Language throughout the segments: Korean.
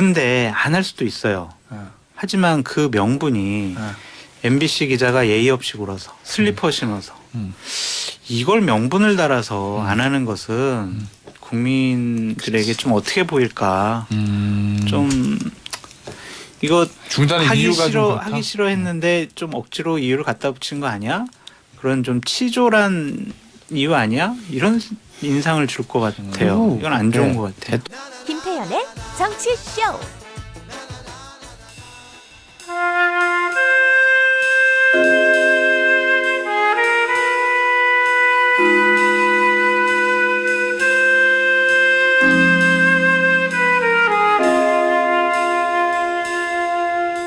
근데 안 할 수도 있어요. 하지만 그 명분이 MBC 기자가 예의 없이 굴어서 슬리퍼 신어서 이걸 명분을 달아서 안 하는 것은 국민들에게 좀 어떻게 보일까. 좀 이거 중단의 이유가 좀 그렇다? 하기 싫어 했는데 좀 억지로 이유를 갖다 붙인 거 아니야? 그런 좀 치졸한 이유 아니야? 이런 인상을 줄 것 같아요. 이건 안 좋은 것 같아요. 김태현의 정치쇼.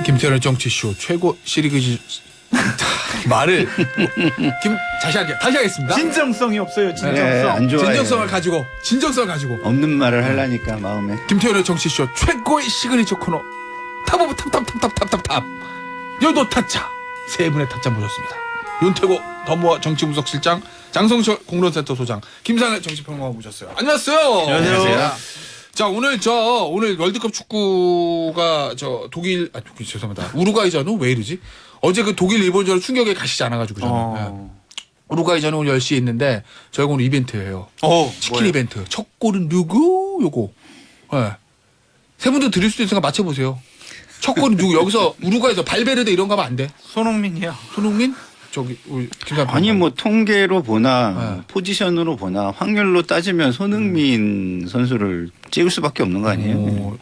김태현의 정치쇼 최고 시리즈 말을 다시 하겠습니다. 진정성이 없어요. 진정성. 네, 안 좋아요. 진정성을 가지고 없는 말을 하려니까 마음에. 김태현의 정치쇼 최고의 시그니처 코너 탑 오브 탑 여도 타짜 세 분의 타짜 모셨습니다. 윤태고 더모아 정치분석실장, 장성철 공론센터 소장, 김상일 정치평론가 모셨어요. 안녕하세요. 안녕하세요. 자, 오늘 월드컵 축구가 죄송합니다. 우루과이전은 왜 이러지? 어제 그 독일 일본전 충격에 가시지 않아가지고 저는. 우루과이전은 오늘 10시에 있는데 저희가 오늘 이벤트예요. 치킨 뭐예요? 이벤트. 첫 골은 누구? 요거. 네. 세 분도 드릴 수도 있으니까 맞춰보세요. 첫 골은 누구? 여기서 우루과이에서 발베르데 이런 거 하면 안 돼. 손흥민이요. 손흥민? 우리 김상 아니 뭐 통계로 보나 네. 포지션으로 보나 확률로 따지면 손흥민 선수를 찍을 수밖에 없는 거 아니에요?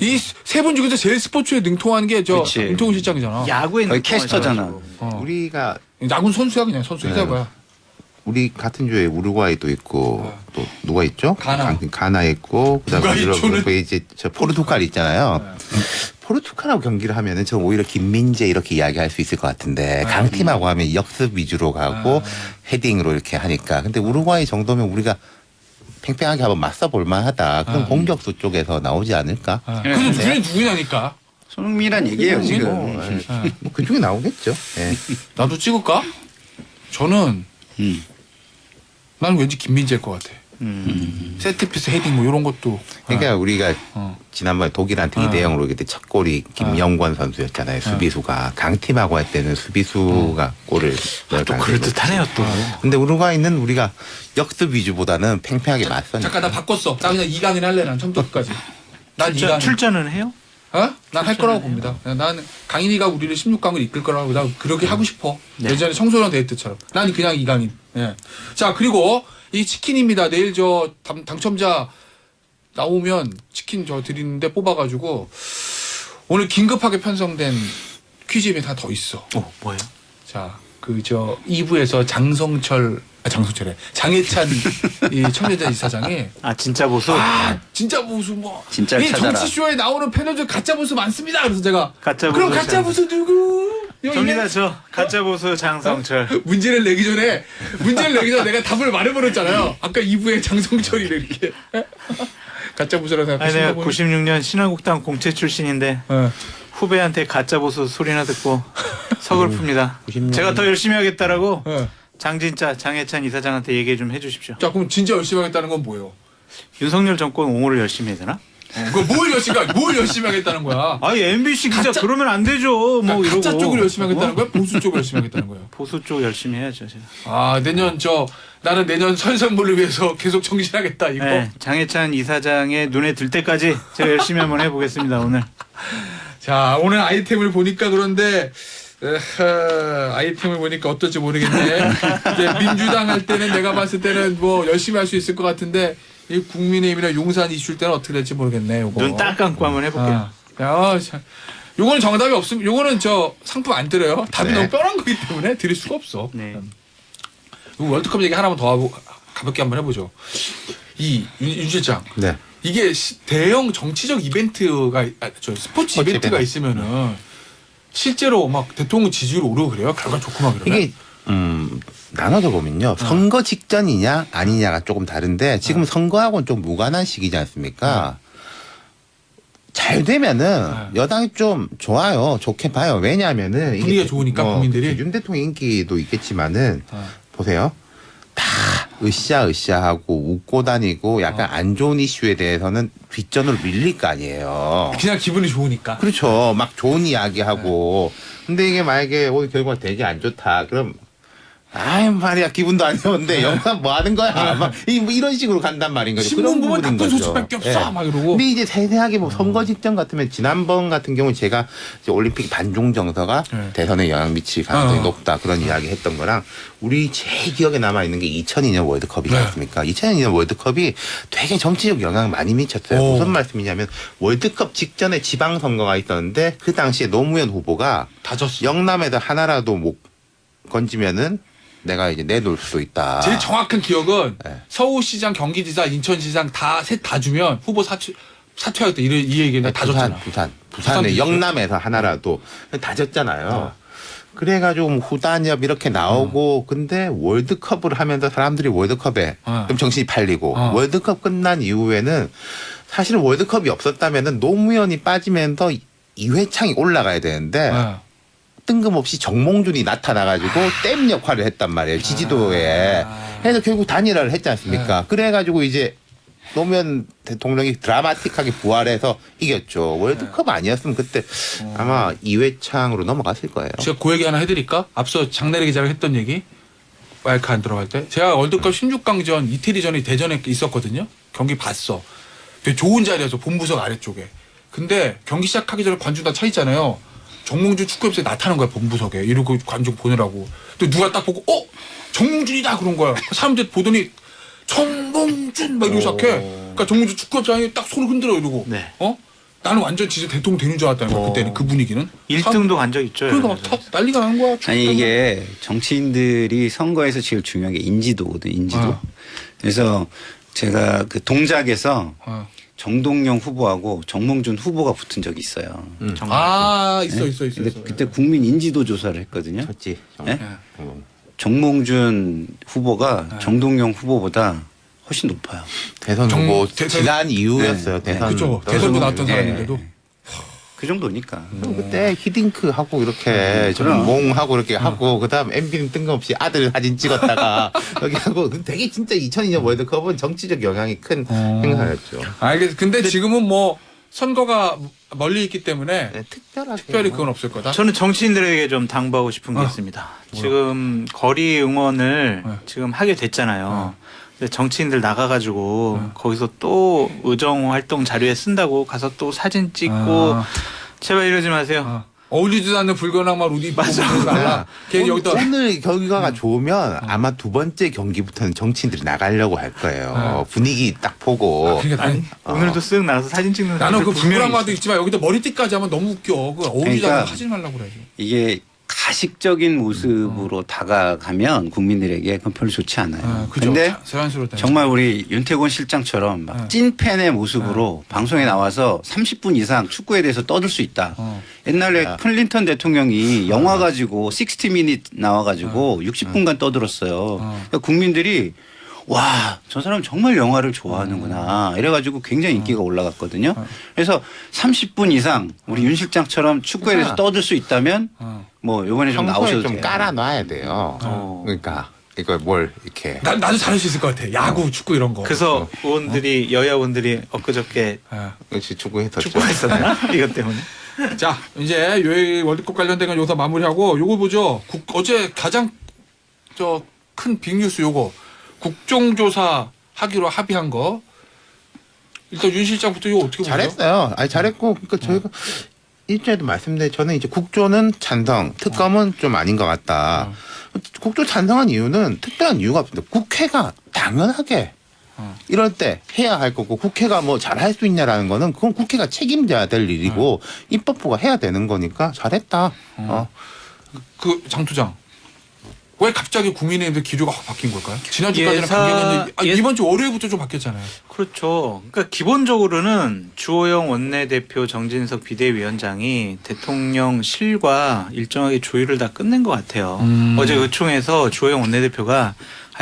이 세 분 중에서 제일 스포츠에 능통한 게 그치. 임통훈 실장이잖아. 야구에 거의 캐스터잖아. 능통하셔가지고. 우리가 야구 선수야 그냥 선수 해자고야. 우리 같은 주에 우루과이도 있고 또 누가 있죠? 가나 있고 누가 그다음에 있죠는? 유럽 이제 저 포르투갈 있잖아요. 포르투갈하고 경기를 하면은 저 오히려 김민재 이렇게 이야기할 수 있을 것 같은데 강팀하고 하면 역습 위주로 가고 헤딩으로 이렇게 하니까 근데 우루과이 정도면 우리가 팽팽하게 한번 맞서 볼 만하다. 그럼 공격수 쪽에서 나오지 않을까? 그래서 누구냐니까. 손흥민이란 얘기예요 지금. 뭐 그중에 나오겠죠. 예. 나도 찍을까? 저는 나는 왠지 김민재일 것 같아. 세트피스 헤딩 뭐 이런 것도. 그러니까 우리가 지난번에 독일한테 2대0으로 그때 첫 골이 김영권 선수였잖아요. 수비수가 강팀하고 할 때는 수비수가 골을 또 그럴듯하네요 또. 근데 우루과이는 우리가 역습 위주보다는 팽팽하게 맞서니까. 잠깐 나 바꿨어. 나 그냥 2강인 할래. 난 처음부터 끝까지. 난 2강. 출전은 해요? 난 할 거라고 봅니다. 난 강인이가 우리를 16강을 이끌 거라고 나 그렇게 하고 싶어. 예전에 청소년 데이트처럼. 난 그냥 2강인. 예. 자 그리고 이 치킨입니다. 내일 저 당첨자 나오면 치킨 저 드리는데 뽑아가지고 오늘 긴급하게 편성된 퀴즈 이벤트 하나 더 있어. 뭐예요? 자, 2부에서 장해찬 이 청년자 이사장이 진짜 보수? 진짜 보수 뭐 진짜를 이 찾아라. 정치쇼에 나오는 패널들 가짜 보수 많습니다. 그래서 제가 가짜 그럼 보수 가짜 보수 누구? 접니다 저 가짜 보수 장성철. 문제를 내기 전에 내가 답을 말해버렸잖아요. 아까 2부에 장성철이래 이렇게 가짜 보수라고 아니 생각하시는 내가 거 보면 96년 신한국당 공채 출신인데 후배한테 가짜 보수 소리나 듣고 서글픕니다. 제가 더 열심히 하겠다라고 장해찬 이사장한테 얘기 좀 해주십시오. 자 그럼 진짜 열심히 하겠다는 건 뭐예요? 윤석열 정권 옹호를 열심히 해야 되나? 뭘 열심히 하겠다는 거야? 아니 MBC 기자 그러면 안 되죠. 뭐 이러고. 가짜 쪽으로 열심히 하겠다는 거야? 보수 쪽으로 열심히 하겠다는 거야? 보수 쪽 열심히 해야죠. 제가. 나는 내년 선선물을 위해서 계속 정신하겠다 이거. 네, 장해찬 이사장의 눈에 들 때까지 제가 열심히 한번 해보겠습니다 오늘. 자 오늘 아이템을 보니까 그런데 아이템을 보니까 어떨지 모르겠네. 이제 민주당 할 때는 내가 봤을 때는 뭐 열심히 할 수 있을 것 같은데 이 국민의힘이나 용산 이슈 때는 어떻게 될지 모르겠네. 요거. 눈 딱 감고 한번 해볼게요. 요거는 정답이 없으면 요거는 저 상품 안 드려요. 답이 너무 뻔한 거기 때문에 드릴 수가 없어. 네. 월드컵 얘기 하나만 더 하고 가볍게 한번 해보죠. 윤 실장. 네. 이게 대형 정치적 이벤트가 스포츠 이벤트가 있으면은 실제로 막 대통령 지지율 오르고 그래요? 결과 좋고 막 그러면? 이게 나눠서 보면요. 선거 직전이냐 아니냐가 조금 다른데 지금 선거하고는 좀 무관한 시기지 않습니까? 잘 되면은 여당이 좀 좋아요. 좋게 봐요. 왜냐하면은 분위기가 좋으니까 국민들이. 윤 대통령 인기도 있겠지만은 보세요. 다 으쌰으쌰하고 웃고 다니고 약간 안 좋은 이슈에 대해서는 뒷전으로 밀릴 거 아니에요. 그냥 기분이 좋으니까. 그렇죠. 막 좋은 이야기하고. 근데 이게 만약에 오늘 결과가 되게 안 좋다. 그럼 아이 말이야 기분도 안 좋은데 영상 뭐 하는 거야? 막 뭐 이런 식으로 간단 말인 거죠. 그런 신문 보면 부분인 나쁜 거죠. 소식밖에 없어. 예. 막 이러고. 근데 이제 세세하게 뭐 선거 직전 같으면 지난번 같은 경우는 제가 이제 올림픽 반중 정서가 네. 대선에 영향 미칠 가능성이 높다 그런 이야기 했던 거랑 우리 제일 기억에 남아 있는 게 2002년 월드컵이지 네. 않습니까? 2002년 월드컵이 되게 정치적 영향을 많이 미쳤어요. 오. 무슨 말씀이냐면 월드컵 직전에 지방 선거가 있었는데 그 당시에 노무현 후보가 다 졌어. 영남에서 하나라도 못 건지면은 내가 이제 내놓을 수도 있다. 제일 정확한 기억은 네. 서울시장, 경기지사, 인천시장 셋 다 주면 후보 사퇴하겠다 이 얘기는 다 줬잖아. 부산의 부산 영남에서 하나라도 다 졌잖아요. 그래가지고 뭐 후단협 이렇게 나오고 근데 월드컵을 하면서 사람들이 월드컵에 좀 정신이 팔리고 월드컵 끝난 이후에는 사실은 월드컵이 없었다면은 노무현이 빠지면서 이회창이 올라가야 되는데 뜬금없이 정몽준이 나타나가지고 댐 역할을 했단 말이에요. 지지도에. 그래서 결국 단일화를 했지 않습니까? 그래가지고 이제 노무현 대통령이 드라마틱하게 부활해서 이겼죠. 월드컵 아니었으면 그때 아마 이회창으로 넘어갔을 거예요. 제가 그 얘기 하나 해드릴까? 앞서 장내래 기자가 했던 얘기 마이크 안 들어갈 때 제가 월드컵 16강전 이태리 전에 대전에 있었거든요. 경기 봤어. 되게 좋은 자리여서 본부석 아래쪽에. 근데 경기 시작하기 전에 관중 다 차 있잖아요. 정몽준 축구협회에 나타난 거야 본부석에. 이러고 관중 보느라고. 근데 누가 딱 보고 정몽준이다 그런 거야. 사람들이 보더니 정몽준 막 이러고 시작해. 그러니까 정몽준 축구협장이 딱 손을 흔들어 이러고. 네. 나는 완전 진짜 대통령 되는 줄 알았다는 거야. 그때는 그 분위기는. 1등도 간 적 있죠. 그러니까 여기서. 다 난리가 난 거야. 아니 이게 정치인들이 선거에서 제일 중요한 게 인지도거든. 인지도. 그래서 제가 그 동작에서 정동영 후보하고 정몽준 후보가 붙은 적이 있어요. 있어. 근데 그때 국민 인지도 조사를 했거든요. 졌지. 네? 정몽준 후보가 정동영 후보보다 훨씬 높아요. 대선 후보 지난 이후였어요. 대선. 그렇죠. 대선도 나왔던 네. 사람인데도. 그 정도니까. 그때 히딩크 하고 이렇게 정몽하고 이렇게 하고 그다음 MB는 뜬금없이 아들 사진 찍었다가 여기 하고 되게 진짜 2002년 월드컵은 정치적 영향이 큰 행사였죠. 알겠어. 근데 지금은 뭐 선거가 멀리 있기 때문에 네, 특별히 그건 없을 거다. 저는 정치인들에게 좀 당부하고 싶은 게 있습니다. 지금 거리 응원을 지금 하게 됐잖아요. 근데 정치인들 나가가지고 거기서 또 의정 활동 자료에 쓴다고 가서 또 사진 찍고 제발 이러지 마세요. 어울리지도 않는 붉은 악마 루디 맞아. 걔 여기다 오늘 결과가 좋으면 아마 두 번째 경기부터는 정치인들이 나가려고 할 거예요. 분위기 딱 보고. 그러니까 오늘도 쓱 나가서 사진 찍는 나는 그 사람들 붉은 분명히 악마도 있지만 여기다 머리띠까지 하면 너무 웃겨. 그 어울리지 않는 그러니까 하지 말라고 그래야지. 이게 가식적인 모습으로 다가가면 국민들에게 그건 별로 좋지 않아요. 그죠. 근데 자연스럽다. 정말 우리 윤태곤 실장처럼 막 찐팬의 모습으로 방송에 나와서 30분 이상 축구에 대해서 떠들 수 있다. 옛날에 클린턴 대통령이 영화 가지고 60미닛 나와가지고 60분간 떠들었어요. 그러니까 국민들이 와, 저 사람 정말 영화를 좋아하는구나. 이래가지고 굉장히 인기가 올라갔거든요. 그래서 30분 이상 우리 윤 실장처럼 축구에 대해서 떠들 수 있다면 뭐 이번에 좀 평소에 나오셔도 좀 돼요. 깔아놔야 돼요. 그러니까 이걸 뭘 이렇게. 나도 잘할 수 있을 것 같아. 야구, 축구 이런 거. 그래서 의원들이 여야 의원들이 엊그저께 역시 축구했었죠. 축구했었나? 이것 때문에. 자, 이제 요 월드컵 관련된 건 여기서 마무리하고 요거 보죠. 어제 가장 큰 빅뉴스 요거 국정조사 하기로 합의한 거. 일단 윤 실장부터 이거 어떻게 보세요? 잘했어요. 아니 잘했고 그러니까 저희가 일전에도 말씀드린 저는 이제 국조는 찬성, 특검은 좀 아닌 것 같다. 국조 찬성한 이유는 특별한 이유가 없습니다. 국회가 당연하게 이럴 때 해야 할 거고 국회가 뭐 잘할 수 있냐라는 거는 그건 국회가 책임져야 될 일이고 입법부가 해야 되는 거니까 잘했다. 그 장투장. 왜 갑자기 국민의힘의 기조가 확 바뀐 걸까요? 지난주까지는 강경했는데 이번 주 월요일부터 좀 바뀌었잖아요. 그렇죠. 그러니까 기본적으로는 주호영 원내대표 정진석 비대위원장이 대통령실과 일정하게 조율을 다 끝낸 것 같아요. 어제 의총에서 주호영 원내대표가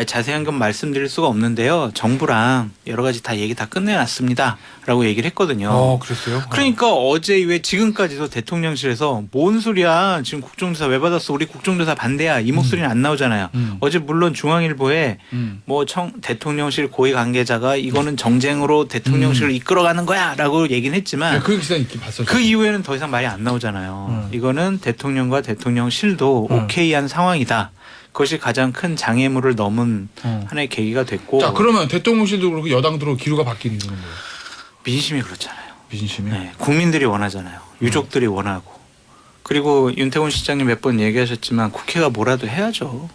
자세한 건 말씀드릴 수가 없는데요. 정부랑 여러 가지 다 얘기 다 끝내놨습니다. 라고 얘기를 했거든요. 그랬어요? 그러니까 어제 왜 지금까지도 대통령실에서 뭔 소리야. 지금 국정조사 왜 받았어. 우리 국정조사 반대야. 이 목소리는 안 나오잖아요. 어제 물론 중앙일보에 뭐 대통령실 고위 관계자가 이거는 정쟁으로 대통령실을 이끌어가는 거야. 라고 얘기는 했지만 그 기사 있긴 봤었죠. 그 이후에는 더 이상 말이 안 나오잖아요. 이거는 대통령과 대통령실도 오케이한 상황이다. 그것이 가장 큰 장애물을 넘은 하나의 계기가 됐고. 자, 그러면 대통령실도 그렇고 여당도 기류가 바뀌는 이유는 뭐예요? 민심이 그렇잖아요. 민심이. 네, 국민들이 원하잖아요. 유족들이 원하고. 그리고 윤태곤 실장님 몇 번 얘기하셨지만 국회가 뭐라도 해야죠.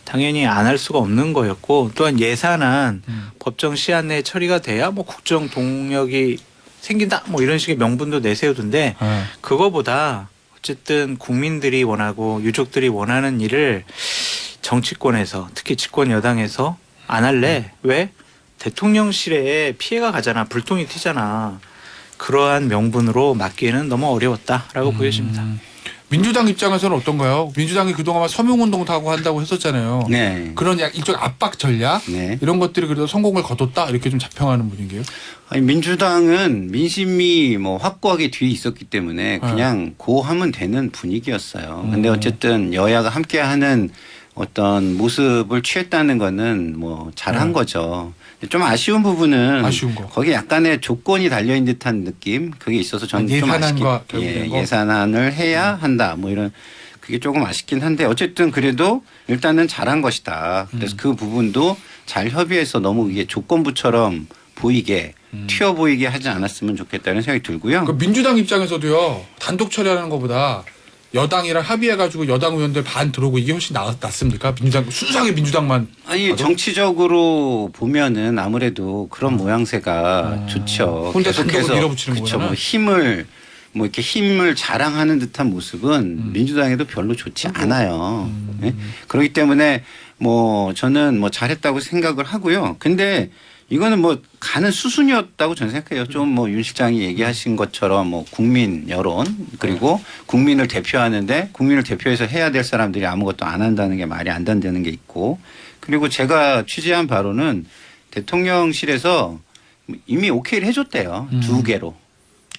당연히 안 할 수가 없는 거였고 또한 예산안 법정 시한 내에 처리가 돼야 뭐 국정 동력이 생긴다 뭐 이런 식의 명분도 내세우던데 그거보다 어쨌든 국민들이 원하고 유족들이 원하는 일을 정치권에서 특히 집권 여당에서 안 할래? 왜? 대통령실에 피해가 가잖아. 불똥이 튀잖아. 그러한 명분으로 막기에는 너무 어려웠다라고 보여집니다. 민주당 입장에서는 어떤가요? 민주당이 그동안 서명운동도 하고 한다고 했었잖아요. 네. 그런 일종 압박 전략 네. 이런 것들이 그래도 성공을 거뒀다 이렇게 좀 자평하는 분위기예요. 아니, 민주당은 민심이 뭐 확고하게 뒤에 있었기 때문에 그냥 고하면 되는 분위기였어요. 근데 어쨌든 여야가 함께하는 어떤 모습을 취했다는 거는 뭐 잘한 거죠. 좀 아쉬운 부분은 아쉬운 거. 거기에 약간의 조건이 달려있는 듯한 느낌 그게 있어서 저는 좀 예산안과 아쉽긴 결부된 거? 예산안을 해야 한다 뭐 이런 그게 조금 아쉽긴 한데 어쨌든 그래도 일단은 잘한 것이다. 그래서 그 부분도 잘 협의해서 너무 이게 조건부처럼 보이게 튀어 보이게 하지 않았으면 좋겠다는 생각이 들고요. 그 민주당 입장에서도요. 단독 처리하는 것보다 여당이랑 합의해가지고 여당 의원들 반 들어오고 이게 훨씬 낫습니까? 민주당 순수하게 민주당만. 아니 봐도? 정치적으로 보면은 아무래도 그런 모양새가 좋죠. 혼자 계속해서 단독으로 밀어붙이는 그쵸, 거잖아. 뭐 힘을 뭐 이렇게 힘을 자랑하는 듯한 모습은 민주당에도 별로 좋지 않아요. 네? 그렇기 때문에 뭐 저는 뭐 잘했다고 생각을 하고요. 근데 이거는 뭐 가는 수순이었다고 저는 생각해요. 좀 뭐 윤 실장이 얘기하신 것처럼 뭐 국민 여론 그리고 국민을 대표하는데 국민을 대표해서 해야 될 사람들이 아무것도 안 한다는 게 말이 안 된다는 게 있고 그리고 제가 취재한 바로는 대통령실에서 이미 오케이를 해줬대요. 2개로.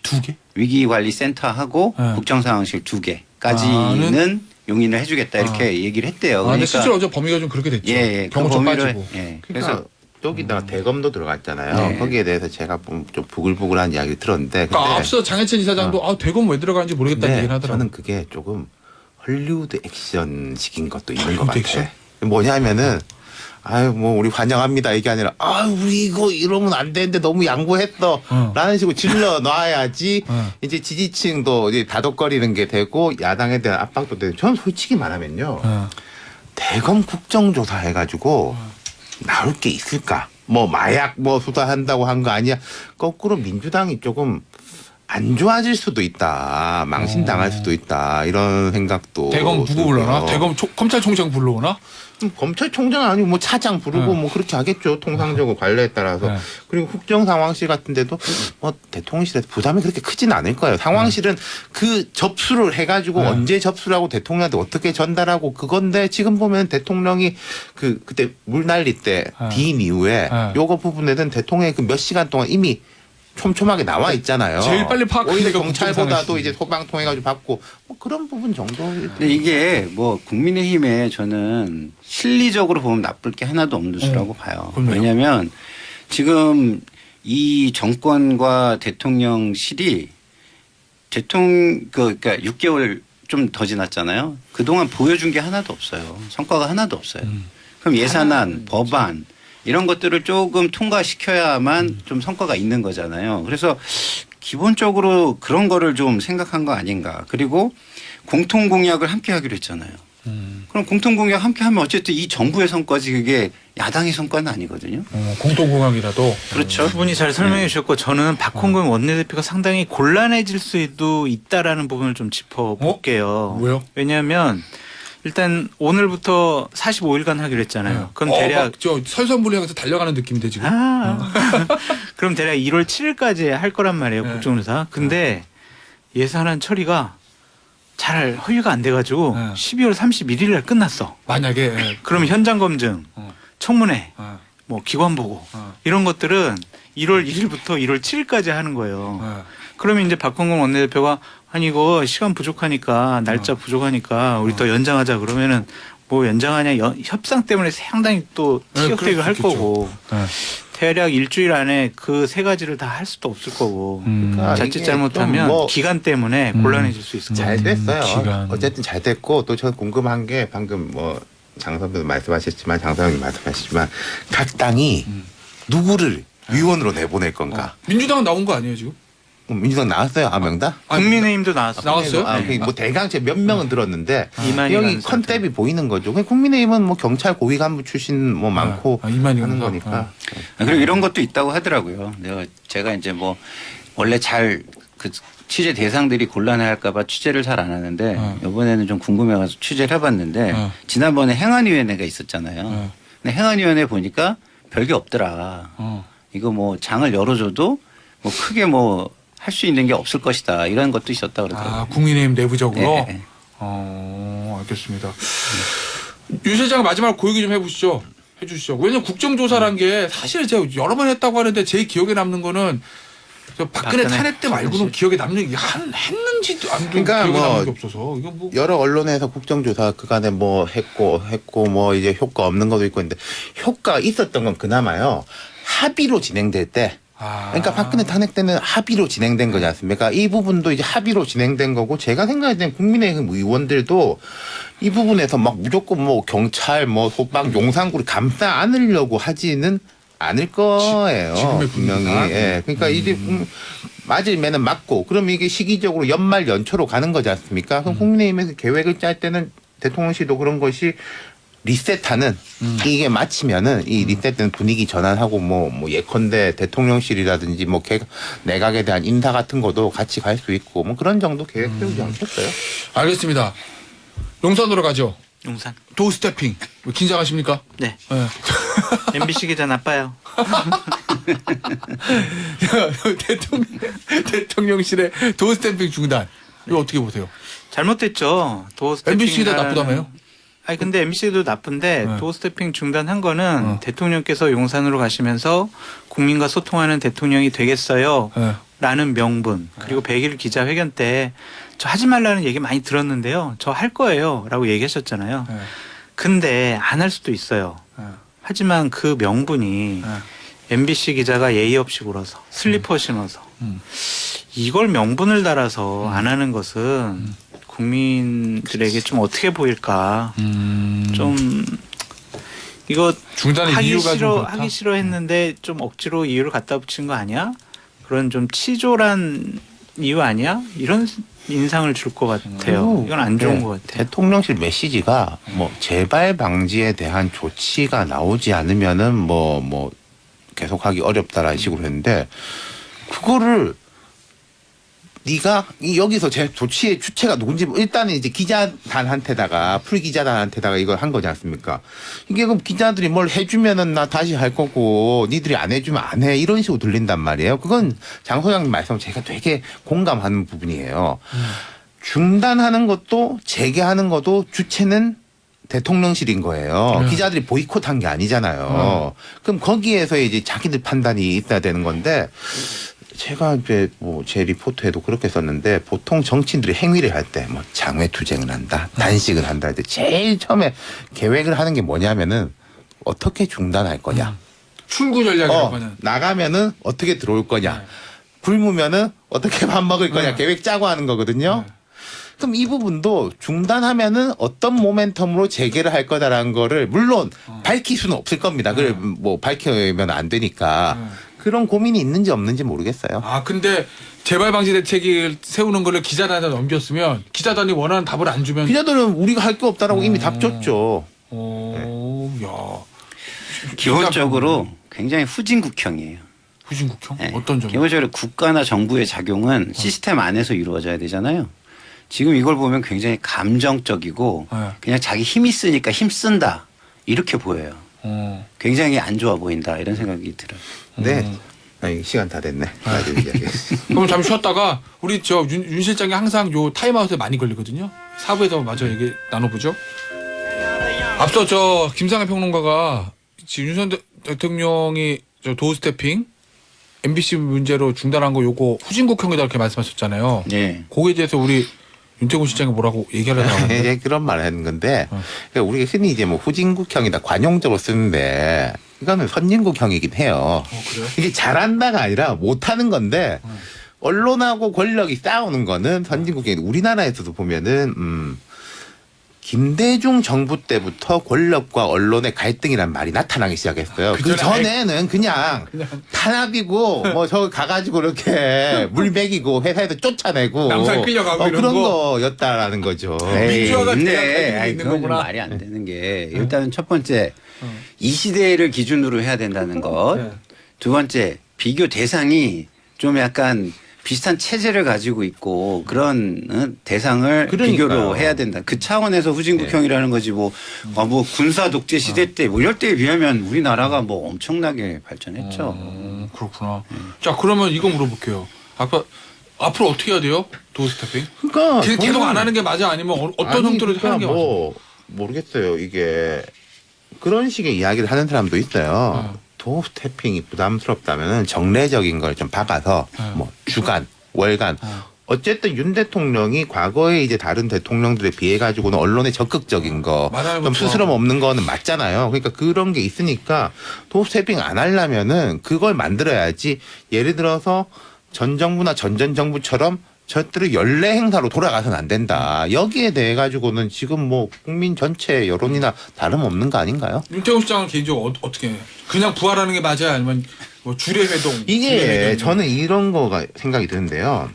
2개? 위기관리센터하고 네. 국정상황실 2개까지는 용인을 해주겠다 이렇게 얘기를 했대요. 근데 실제로 어제 범위가 좀 그렇게 됐죠. 예, 그 경호처 범위를 빠지고. 예. 그래서 여기다가 대검도 들어갔잖아요. 네. 거기에 대해서 제가 좀 부글부글한 이야기를 들었는데 그러니까 앞서 장해찬 이사장도 대검 왜 들어가는지 모르겠다는 얘기를 하더라고요. 저는 그게 조금 헐리우드 액션식인 것도 있는 것 헐리우드 같아. 액션? 뭐냐면은 아유 뭐 우리 환영합니다 이게 아니라 아 우리 이거 이러면 안 되는데 너무 양보했어 라는 식으로 질러 놔야지 이제 지지층도 이제 다독거리는 게 되고 야당에 대한 압박도 되고 저는 솔직히 말하면요 대검 국정조사 해가지고 나올 게 있을까 뭐 마약 뭐 수사한다고 한 거 아니야 거꾸로 민주당이 조금 안 좋아질 수도 있다 망신당할 수도 있다 이런 생각도 대검 누구 불러나? 들고요. 대검 검찰총장 불러오나? 검찰총장 아니고 뭐 차장 부르고 뭐 그렇게 하겠죠 통상적으로 관례에 따라서 네. 그리고 국정상황실 같은데도 뭐 대통령실에서 부담이 그렇게 크진 않을 거예요 상황실은 그 접수를 해가지고 언제 접수를 하고 대통령한테 어떻게 전달하고 그건데 지금 보면 대통령이 그때 물 날릴 때 뒤인 이후에 요거 부분에는 대통령이 그 몇 시간 동안 이미 촘촘하게 나와 있잖아요. 제일 빨리 파악하는 오히려 데가 경찰보다도 국정상황실. 이제 소방 통해 가지고 받고 뭐 그런 부분 정도. 근데 이게 뭐 국민의힘에 저는 실리적으로 보면 나쁠 게 하나도 없는 수라고 봐요. 그럼요. 왜냐하면 지금 이 정권과 대통령실이 그러니까 6개월 좀 더 지났잖아요. 그동안 보여준 게 하나도 없어요. 성과가 하나도 없어요. 그럼 예산안, 법안 이런 것들을 조금 통과시켜야만 좀 성과가 있는 거잖아요. 그래서 기본적으로 그런 거를 좀 생각한 거 아닌가. 그리고 공통 공약을 함께 하기로 했잖아요. 그럼 공통 공약 함께 하면 어쨌든 이 정부의 성과지 그게 야당의 성과는 아니거든요. 공동공약이라도. 그렇죠. 두 분이 잘 설명해 주셨고 저는 박홍근 원내대표가 상당히 곤란해질 수도 있다라는 부분을 좀 짚어볼게요. 왜요? 왜냐하면 일단 오늘부터 45일간 하기로 했잖아요. 그럼 대략 저 설선불 향해서 달려가는 느낌인데 지금. 그럼 대략 1월 7일까지 할 거란 말이에요. 국정조사. 근데 예산안 처리가 잘 허위가 안 돼가지고 12월 31일 날 끝났어. 만약에 그럼 현장 검증 청문회, 어. 뭐 기관 보고 어. 이런 것들은 1월 1일부터 1월 7일까지 하는 거예요. 어. 그러면 이제 박홍근 원내대표가 아니 이거 시간 부족하니까 날짜 부족하니까 우리 또 연장하자 그러면은 뭐 연장하냐 협상 때문에 상당히 또 티격태격 할 그렇겠죠. 거고 네. 대략 일주일 안에 그 세 가지를 다 할 수도 없을 거고 그러니까 자칫 이게 잘못하면 좀 뭐 기간 때문에 곤란해질 수 있을 거예요. 잘 됐어요. 기간. 어쨌든 잘 됐고 또 저는 궁금한 게 방금 뭐 장 선배도 말씀하셨지만 장 선생님 말씀하셨지만 각 당이 누구를 위원으로 내보낼 건가? 민주당은 나온 거 아니에요 지금? 민주당 나왔어요? 명다? 국민의힘도 나왔어요. 나왔어요? 아, 네. 뭐 대강 몇 명은 들었는데 이만희 여기 가는 컨셉이 보이는 거죠. 국민의힘은 뭐 경찰 고위 간부 출신 뭐 많고 이만희 하는 간사. 거니까. 그리고 이런 것도 있다고 하더라고요. 제가 이제 뭐 원래 잘 그 취재 대상들이 곤란해할까봐 취재를 잘 안 하는데 이번에는 좀 궁금해가지고 취재를 해봤는데 지난번에 행안위원회가 있었잖아요. 근데 행안위원회 보니까 별게 없더라. 이거 뭐 장을 열어줘도 뭐 크게 뭐 할 수 있는 게 없을 것이다 이런 것도 있었다 그러더라고요. 아 국민의힘 내부적으로. 네. 알겠습니다. 유 실장 마지막 고얘기 좀 해보시죠. 해주시죠. 왜냐면 국정조사란 게 사실 제가 여러 번 했다고 하는데 제 기억에 남는 거는 저 박근혜 탄핵 때 말고는 기억에 남는 게 했는지도 안 그러니까 기억에 뭐 남는 게 없어서 이거 뭐 여러 언론에서 국정조사 그간에 뭐 했고 뭐 이제 효과 없는 것도 있고 있는데 효과 있었던 건 그나마요 합의로 진행될 때. 그러니까 박근혜 탄핵 때는 합의로 진행된 거지 않습니까? 이 부분도 이제 합의로 진행된 거고 제가 생각할 때는 국민의힘 의원들도 이 부분에서 막 무조건 뭐 경찰 뭐 소방 용산구를 감싸 안으려고 하지는 않을 거예요. 지금의 분명히. 분위기가? 예. 그러니까 이제 맞으면은 맞고 그럼 이게 시기적으로 연말 연초로 가는 거지 않습니까? 그럼 국민의힘에서 계획을 짤 때는 대통령실도 그런 것이 리셋하는 이게 마치면은 이 리셋된 분위기 전환하고 뭐 예컨대 대통령실이라든지 뭐 내각에 대한 인사 같은 것도 같이 갈 수 있고 뭐 그런 정도 계획 세우지 않겠어요? 알겠습니다. 용산으로 가죠. 용산. 도어 스태핑. 긴장하십니까? 네. 네. MBC 기자 나빠요. 대통령실의 도어 스태핑 중단. 이거 어떻게 보세요? 잘못됐죠. 도어 스태핑. MBC가 나쁘다며요? 아니 근데 MBC도 나쁜데 네. 도어 스태핑 중단한 거는 대통령께서 용산으로 가시면서 국민과 소통하는 대통령이 되겠어요. 네. 라는 명분 그리고 100일 기자회견 때 저 하지 말라는 얘기 많이 들었는데요. 저 할 거예요. 라고 얘기하셨잖아요. 네. 근데 안 할 수도 있어요. 네. 하지만 그 명분이 네. MBC 기자가 예의 없이 굴어서 슬리퍼 신어서 이걸 명분을 달아서 안 하는 것은 국민들에게 좀 어떻게 보일까 좀 이거 중단의 하기 이유가 좀 싫어 그렇다? 하기 싫어했는데 좀 억지로 이유를 갖다 붙인 거 아니야? 그런 좀 치졸한 이유 아니야? 이런 인상을 줄 것 같아요. 이건 안 좋은 것 같아요. 대통령실 메시지가 뭐 재발 방지에 대한 조치가 나오지 않으면은 뭐 계속하기 어렵다라는 식으로 했는데 그거를 네가 여기서 제 조치의 주체가 누군지 일단은 이제 기자단한테다가 풀기자단한테다가 이걸 한 거지 않습니까? 이게 그럼 기자들이 뭘 해주면은 나 다시 할 거고 니들이 안 해주면 안 해 이런 식으로 들린단 말이에요. 그건 장 소장님 말씀 제가 되게 공감하는 부분이에요. 중단하는 것도 재개하는 것도 주체는 대통령실인 거예요. 기자들이 보이콧한 게 아니잖아요. 그럼 거기에서 이제 자기들 판단이 있어야 되는 건데. 제가 이제 뭐 제 리포트에도 그렇게 썼는데 보통 정치인들이 행위를 할 때 뭐 장외투쟁을 한다, 단식을 한다 할 때 제일 처음에 계획을 하는 게 뭐냐면은 어떻게 중단할 거냐, 출구 전략이라고 하는. 나가면은 어떻게 들어올 거냐, 굶으면은 어떻게 밥 먹을 거냐 계획 짜고 하는 거거든요. 그럼 이 부분도 중단하면은 어떤 모멘텀으로 재개를 할 거다라는 거를 물론 밝힐 수는 없을 겁니다. 그걸 뭐 밝히면 안 되니까. 그런 고민이 있는지 없는지 모르겠어요. 아 근데 재발 방지 대책을 세우는 거를 기자단에 넘겼으면 기자단이 원하는 답을 안 주면 기자들은 우리가 할 게 없다라고 이미 답 줬죠. 야 기본적으로 굉장히 후진국형이에요. 후진국형 네. 어떤 점이? 기본적으로 국가나 정부의 작용은 시스템 안에서 이루어져야 되잖아요. 지금 이걸 보면 굉장히 감정적이고 네. 그냥 자기 힘이 쓰니까 힘 쓴다 이렇게 보여요. 굉장히 안 좋아 보인다 이런 생각이 들어요. 네. 시간 다 됐네. 그럼 잠시 쉬었다가 우리 윤 실장이 항상 요 타임아웃에 많이 걸리거든요. 4부에서 마저 얘기 나눠보죠. 앞서 김상현 평론가가 지금 윤석열 대통령이 저 도어 스태핑 MBC 문제로 중단한 거 요거 후진국형이다 이렇게 말씀하셨잖아요. 예. 거기에 대해서 우리 윤태곤 실장이 뭐라고 얘기하려고 하는데. 예, 그런 말을 했는 건데 그러니까 우리가 흔히 이제 뭐 후진국형이다 관용적으로 쓰는데 이거는 선진국형이긴 해요. 그래요? 이게 잘한다가 아니라 못하는 건데 언론하고 권력이 싸우는 거는 선진국형이 우리나라에서도 보면은 김대중 정부 때부터 권력과 언론의 갈등이란 말이 나타나기 시작했어요. 그 전에는 그냥 탄압이고 뭐 저 가가지고 이렇게 물 먹이고 회사에서 쫓아내고 남산 끌려가고 이런 그런 거. 거였다라는 거죠. 민주화가 근데 대략 있는 그건 좀 거구나. 말이 안 되는 게 일단은 첫 번째 이 시대를 기준으로 해야 된다는 것. 네. 두 번째 비교 대상이 좀 약간 비슷한 체제를 가지고 있고 그런 대상을 그러니까요. 비교로 해야 된다. 그 차원에서 후진국형이라는 거지 뭐 군사 독재 시대 때 뭐 이럴 때에 비하면 우리나라가 뭐 엄청나게 발전했죠. 그렇구나. 자 그러면 이거 물어볼게요. 앞으로 어떻게 해야 돼요? 도어 스태핑? 그러니까 계속 저는- 안 하는 게 맞아? 아니면 어떤 아니, 형태로 그러니까 하는 게 맞아? 뭐 모르겠어요. 이게 그런 식의 이야기를 하는 사람도 있어요. 도어 스태핑이 부담스럽다면 정례적인 걸 좀 박아서 뭐 주간, 월간. 어쨌든 윤 대통령이 과거에 이제 다른 대통령들에 비해 가지고는 언론에 적극적인 거, 말하는 좀 거 스스럼 없는 거는 맞잖아요. 그러니까 그런 게 있으니까 도어 스태핑 안 하려면은 그걸 만들어야지. 예를 들어서 전 정부나 전전 정부처럼 저들을 연례 행사로 돌아가서는 안 된다. 여기에 대해 가지고는 지금 뭐 국민 전체 여론이나 다름없는 거 아닌가요? 윤태곤 시장은 개인적으로 어떻게 해요? 그냥 부활하는 게 맞아요? 아니면 뭐 주례 회동? 이게 저는 이런 거가 생각이 드는데요.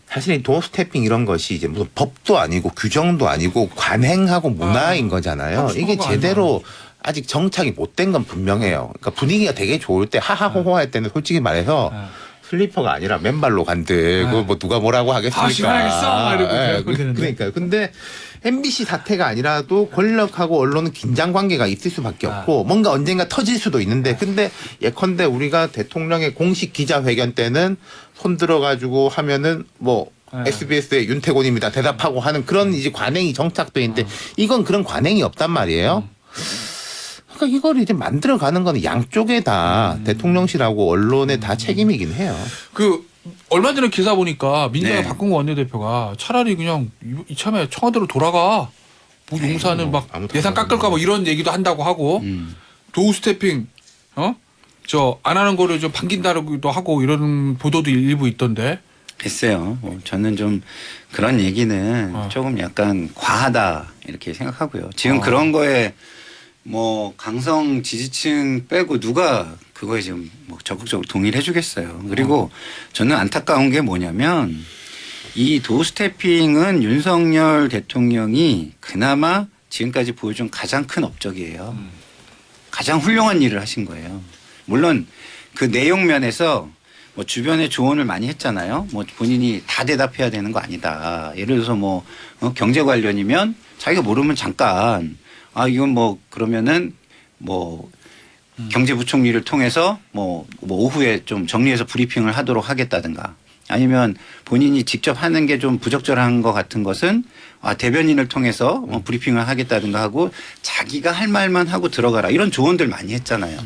사실 이 도어 스태핑 이런 것이 이제 무슨 법도 아니고 규정도 아니고 관행하고 문화인 거잖아요. 이게 제대로 아직 정착이 못 된 건 분명해요. 그러니까 분위기가 되게 좋을 때 하하호호 할 때는 솔직히 말해서 슬리퍼가 아니라 맨발로 간들 뭐 누가 뭐라고 하겠습니까? 시원하겠어? 막 이러고 예, 그러고 되는데. 그러니까요. 근데 MBC 사태가 아니라도 권력하고 언론은 긴장 관계가 있을 수밖에 없고 뭔가 언젠가 터질 수도 있는데 근데 예컨대 우리가 대통령의 공식 기자회견 때는 손 들어가지고 하면은 뭐 SBS의 윤태곤입니다 대답하고 하는 그런 이제 관행이 정착돼 있는데 이건 그런 관행이 없단 말이에요. 그러니까 이걸 이제 만들어가는 거는 양쪽에 다 대통령실하고 언론에 다 책임이긴 해요. 그 얼마 전에 기사 보니까 민주당 네. 박근혜 원내대표가 차라리 그냥 이참에 청와대로 돌아가. 뭐 용사는 막 아무튼 예산 깎을까 뭐 이런 얘기도 한다고 하고 도우 스태핑 저 안 하는 거를 좀 반긴다고도 하고 이런 보도도 일부 있던데. 글쎄요. 저는 좀 그런 얘기는 조금 약간 과하다 이렇게 생각하고요. 지금 그런 거에 뭐 강성 지지층 빼고 누가 그거에 지금 뭐 적극적으로 동의를 해주겠어요. 그리고 저는 안타까운 게 뭐냐면 이 도어 스태핑은 윤석열 대통령이 그나마 지금까지 보여준 가장 큰 업적이에요. 가장 훌륭한 일을 하신 거예요. 물론 그 내용 면에서 뭐 주변에 조언을 많이 했잖아요. 뭐 본인이 다 대답해야 되는 거 아니다. 예를 들어서 뭐 경제 관련이면 자기가 모르면 잠깐 이건 뭐 그러면은 뭐 경제부총리를 통해서 뭐 오후에 좀 정리해서 브리핑을 하도록 하겠다든가 아니면 본인이 직접 하는 게 좀 부적절한 것 같은 것은 대변인을 통해서 뭐 브리핑을 하겠다든가 하고 자기가 할 말만 하고 들어가라 이런 조언들 많이 했잖아요.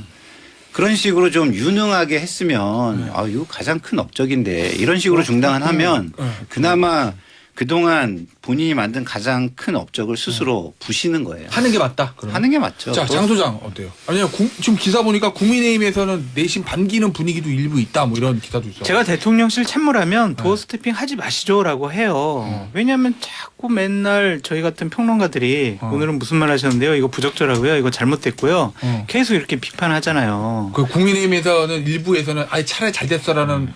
그런 식으로 좀 유능하게 했으면 이거 가장 큰 업적인데 이런 식으로 중단을 하면 그나마 그동안 본인이 만든 가장 큰 업적을 스스로 부시는 거예요. 하는 게 맞다. 그러면. 하는 게 맞죠. 자, 장 소장 어때요? 아니요, 지금 기사 보니까 국민의힘에서는 내심 반기는 분위기도 일부 있다. 뭐 이런 기사도 있어요. 제가 대통령실 참모라면 도어 스태핑 하지 마시죠라고 해요. 왜냐하면 자꾸 맨날 저희 같은 평론가들이 오늘은 무슨 말 하셨는데요? 이거 부적절하고요. 이거 잘못됐고요. 계속 이렇게 비판하잖아요. 그 국민의힘에서는 일부에서는 차라리 잘 됐어라는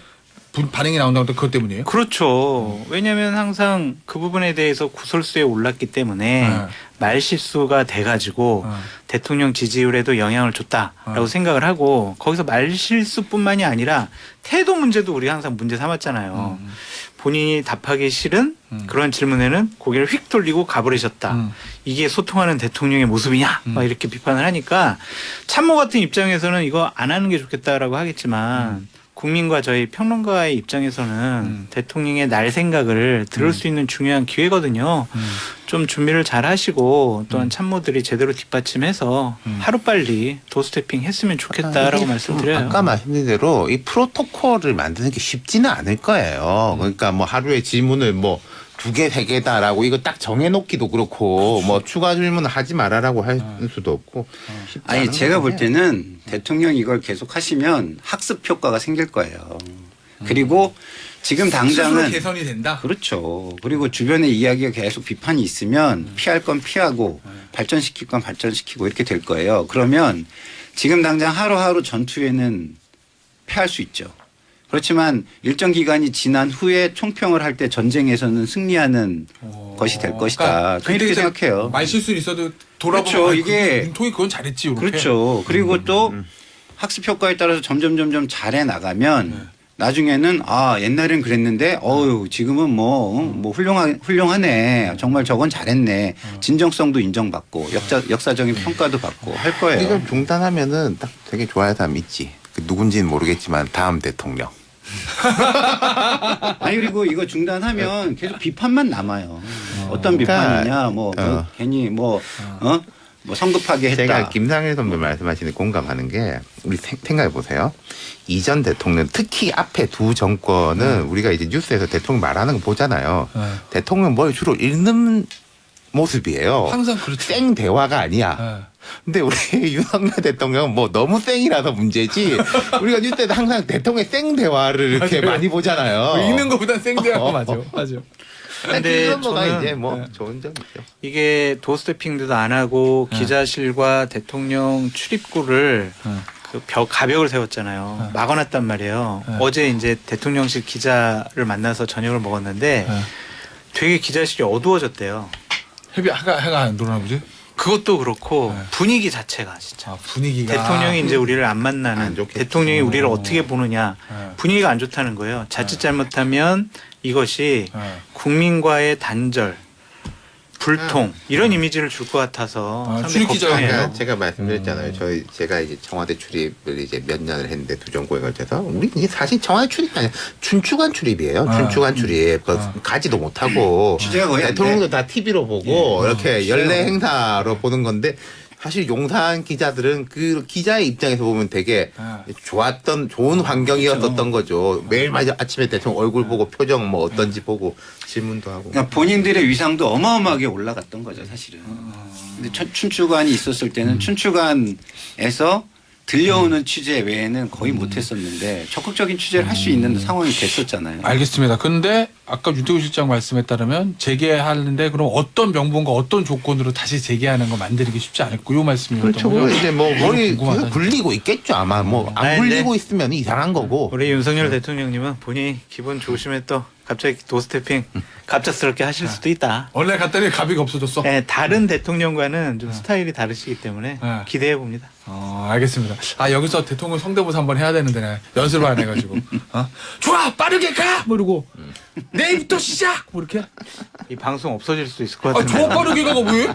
반응이 나온다고 그것 때문이에요? 그렇죠. 왜냐하면 항상 그 부분에 대해서 구설수에 올랐기 때문에 말실수가 돼가지고 대통령 지지율에도 영향을 줬다라고 생각을 하고 거기서 말실수뿐만이 아니라 태도 문제도 우리가 항상 문제 삼았잖아요. 본인이 답하기 싫은 그런 질문에는 고개를 휙 돌리고 가버리셨다. 이게 소통하는 대통령의 모습이냐? 막 이렇게 비판을 하니까 참모 같은 입장에서는 이거 안 하는 게 좋겠다라고 하겠지만 국민과 저희 평론가의 입장에서는 대통령의 날 생각을 들을 수 있는 중요한 기회거든요. 좀 준비를 잘 하시고 또한 참모들이 제대로 뒷받침해서 하루빨리 도스태핑 했으면 좋겠다라고 말씀드려요. 아까 말씀드린 대로 이 프로토콜을 만드는 게 쉽지는 않을 거예요. 그러니까 뭐 하루에 질문을 뭐 2개, 3개다라고 이거 딱 정해놓기도 그렇고 뭐 추가 질문을 하지 말아라고 할 수도 없고. 쉽지 아니 않은 제가 볼 거거든요. 때는 대통령이 이걸 계속 하시면 학습 효과가 생길 거예요. 그리고 지금 스스로 당장은 개선이 된다. 그렇죠. 그리고 주변에 이야기가 계속 비판이 있으면 피할 건 피하고 발전시킬 건 발전시키고 이렇게 될 거예요. 그러면 지금 당장 하루하루 전투에는 패할 수 있죠. 그렇지만 일정 기간이 지난 후에 총평을 할 때 전쟁에서는 승리하는 것이 될 것이다. 저는 이렇게 생각해요. 말 실수는 있어도 돌아보면 그렇죠. 아, 이게 문통이 그건 잘했지. 이렇게. 그렇죠. 그리고 또 학습 효과에 따라서 점점 잘해 나가면 나중에는 아 옛날엔 그랬는데 어유 지금은 뭐 훌륭하네. 정말 저건 잘했네. 진정성도 인정받고 역사적인 평가도 받고 할 거예요. 이걸 중단하면은 딱 되게 좋아하는 사람 있지. 그 누군지는 모르겠지만 다음 대통령. 아니 그리고 이거 중단하면 계속 비판만 남아요. 어떤 그러니까, 비판이냐 뭐 괜히 뭐 성급하게 했다. 제가 김상일 선배 말씀하시는 공감하는 게 우리 생각해 보세요. 이전 대통령 특히 앞에 두 정권은 우리가 이제 뉴스에서 대통령 말하는 거 보잖아요. 대통령 뭘 주로 읽는 모습이에요. 항상 그렇죠. 생 대화가 아니야. 근데 우리 윤석열 대통령은 뭐 너무 쌩이라서 문제지. 우리가 뉴스에서 항상 대통령의 생 대화를 이렇게 맞아요. 많이 보잖아요. 읽는 것보단 생대하고 맞아. 맞아. 근데 그런 거가 저는 이제 뭐 좋은 점이죠. 이게 도스태핑도 안 하고 기자실과 대통령 출입구를 그 가벽을 세웠잖아요. 막아놨단 말이에요. 어제 이제 대통령실 기자를 만나서 저녁을 먹었는데 되게 기자실이 어두워졌대요. 해가 안 돌아나 보지? 그것도 그렇고 분위기 자체가 진짜 아, 분위기가 대통령이 이제 우리를 안 안 만나는 좋겠지. 대통령이 우리를 어떻게 보느냐 분위기가 안 좋다는 거예요. 자칫 잘못하면 이것이 국민과의 단절, 불통 이런 이미지를 줄 것 같아서 상당히 출입 기자가 걱정해요. 그러니까 제가 말씀드렸잖아요. 제가 이제 청와대 출입을 이제 몇 년을 했는데 두 정부에 걸쳐서 우리 이게 사실 청와대 출입이 아니라 춘추관 출입이에요. 춘추관 출입 가지도 못하고 취재가 거의 안 돼. 대통령도 다 TV로 보고 이렇게 연례 행사로 보는 건데 사실 용산 기자들은 그 기자의 입장에서 보면 되게 좋았던 좋은 환경이었었던 거죠. 매일 아침에 대통령 얼굴 보고 표정 뭐 어떤지 보고 질문도 하고. 그러니까 본인들의 위상도 어마어마하게 올라갔던 거죠, 사실은. 근데 춘추관이 있었을 때는 춘추관에서 들려오는 취재 외에는 거의 못했었는데 적극적인 취재를 할 수 있는 상황이 됐었잖아요. 알겠습니다. 근데 아까 윤태구 실장 말씀에 따르면 재개하는데 그럼 어떤 명분과 어떤 조건으로 다시 재개하는 거 만들기 쉽지 않을고 이 말씀이었던 그렇죠. 거예요. 이제 뭐 머리 궁금하다. 계속 굴리고 있겠죠. 아마 뭐 안 아니, 굴리고 근데 있으면 이상한 거고. 우리 윤석열 대통령님은 본인이 기분 좋으시면 또 갑자기 도스태핑 갑작스럽게 하실 수도 있다. 원래 갔더니 가비가 없어졌어. 네, 다른 대통령과는 좀 스타일이 다르시기 때문에 기대해 봅니다. 알겠습니다. 아 여기서 대통령 성대모사 한번 해야 되는데 내가 연습을 안 해가지고. 좋아 빠르게 가! 뭐 이러고 내일부터 시작! 뭐 이렇게. 이 방송 없어질 수도 있을 것 아 같은데. 좋아 빠르게 가가 왜?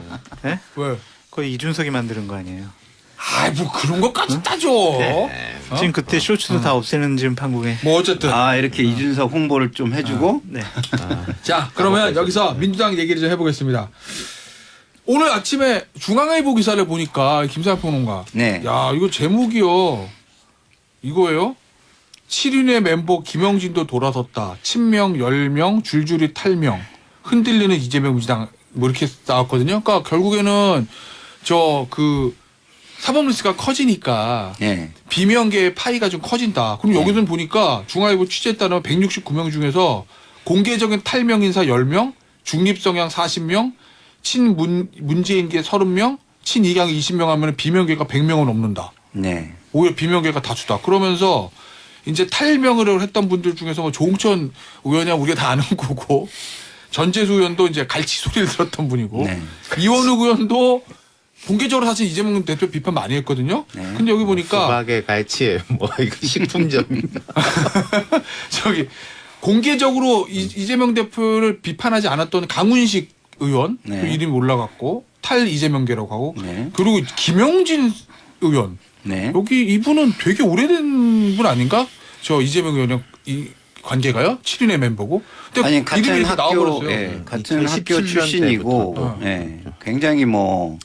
네? 왜? 거의 이준석이 만드는 거 아니에요? 아이 뭐 그런 것까지 따져. 지금 그때 쇼츠도 다 없애는 지금 판국에. 뭐 어쨌든. 이렇게 이준석 홍보를 좀 해주고 네. 자 그러면 여기서 민주당 얘기를 좀 해보겠습니다. 오늘 아침에 중앙일보 기사를 보니까 김상현 평론가. 네. 야 이거 제목이요. 이거예요. 7인의 멤버 김영진도 돌아섰다. 친명 10명 줄줄이 탈명. 흔들리는 이재명 민주당 뭐 이렇게 나왔거든요. 그러니까 결국에는 사법리스크가 커지니까 네. 비명계의 파이가 좀 커진다. 그럼 여기서 보니까 중앙일보 취재에 따르면 169명 중에서 공개적인 탈명 인사 10명, 중립성향 40명, 친문재인계 30명, 친이강 20명 하면 비명계가 100명은 넘는다. 네. 오히려 비명계가 다수다. 그러면서 이제 탈명을 했던 분들 중에서 뭐 조홍천 의원이야 우리가 다 아는 거고 전재수 의원도 이제 갈치 소리를 들었던 분이고 네. 이원욱 의원도 공개적으로 사실 이재명 대표 비판 많이 했거든요. 네. 근데 여기 보니까 수박에 갈치에 뭐 이거 식품점. 저기 공개적으로 이재명 대표를 비판하지 않았던 강훈식 의원 네. 그 이름이 올라갔고 탈 이재명계라고 하고 네. 그리고 김영진 의원 네. 여기 이분은 되게 오래된 분 아닌가? 저 이재명 의원이랑 이 관계가요? 7인의 멤버고. 근데 아니 같은 이름이 이렇게 학교, 나와버렸어요. 예, 같은 2017 학교 출신이고, 때부터. 예, 굉장히 뭐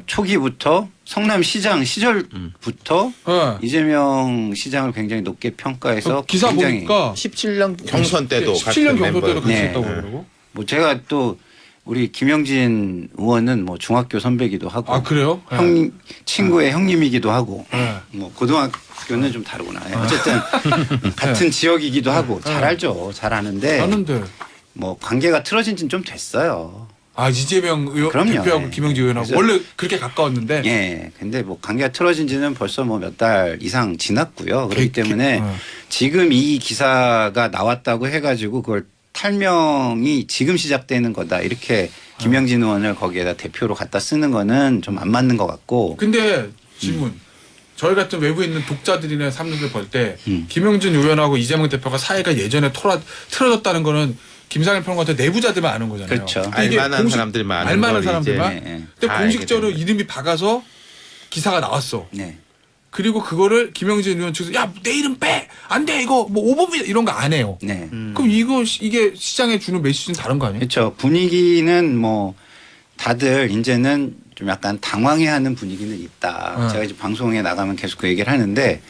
초기부터 성남시장 시절부터 예. 이재명 시장을 굉장히 높게 평가해서 기사 굉장히 보니까 17년 경선 때도 17년 경선 때도 같이 네. 했다고 그러고. 뭐 제가 또 우리 김영진 의원은 뭐 중학교 선배기도 하고 아 그래요? 예. 형 친구의 형님이기도 하고 예. 뭐 고등학교는 좀 다르구나. 예, 어쨌든 같은 지역이기도 하고 잘 알죠. 잘 아는데 아는데. 뭐 관계가 틀어진 지는 좀 됐어요. 아 이재명 의원 그럼요. 대표하고 예. 김영지 의원하고 그래서- 원래 그렇게 가까웠는데. 예. 근데 뭐 관계가 틀어진 지는 벌써 뭐 몇 달 이상 지났고요. 그렇기 때문에 지금 이 기사가 나왔다고 해가지고 그걸 탈명이 지금 시작되는 거다. 이렇게 김영진 의원을 거기에다 대표로 갖다 쓰는 거는 좀 안 맞는 것 같고. 근데 질문. 저희 같은 외부에 있는 독자들이나 사람들 볼 때 음. 김영진 의원하고 이재명 대표가 사이가 예전에 틀어졌다는 거는 김상일 평론가 대부자들만 아는 거잖아요. 그렇죠. 근데 이게 알만한 사람들만 아는 알만한 걸 사람들만. 예, 예. 근데 다 공식적으로 알게 되는 이름이 박아서 기사가 나왔어. 네. 그리고 그거를 김영진 의원 측에서 야 내 이름 빼 안 돼 이거 뭐 오범이다 이런 거 안 해요. 네. 그럼 이게 시장에 주는 메시지는 다른 거 아니에요? 그렇죠. 분위기는 뭐 다들 이제는 좀 약간 당황해하는 분위기는 있다. 제가 이제 방송에 나가면 계속 그 얘기를 하는데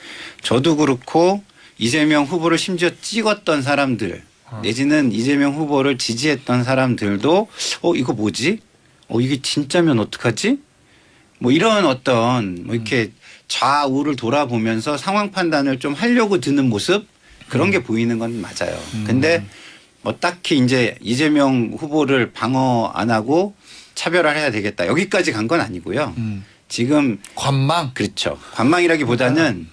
저도 그렇고 이재명 후보를 심지어 찍었던 사람들 내지는 이재명 후보를 지지했던 사람들도 이거 뭐지? 이게 진짜면 어떡하지? 뭐 이런 어떤 뭐 이렇게 좌우를 돌아보면서 상황 판단을 좀 하려고 드는 모습 그런 게 보이는 건 맞아요. 근데 뭐 딱히 이제 이재명 후보를 방어 안 하고 차별화해야 되겠다. 여기까지 간 건 아니고요. 지금 관망. 그렇죠. 관망이라기보다는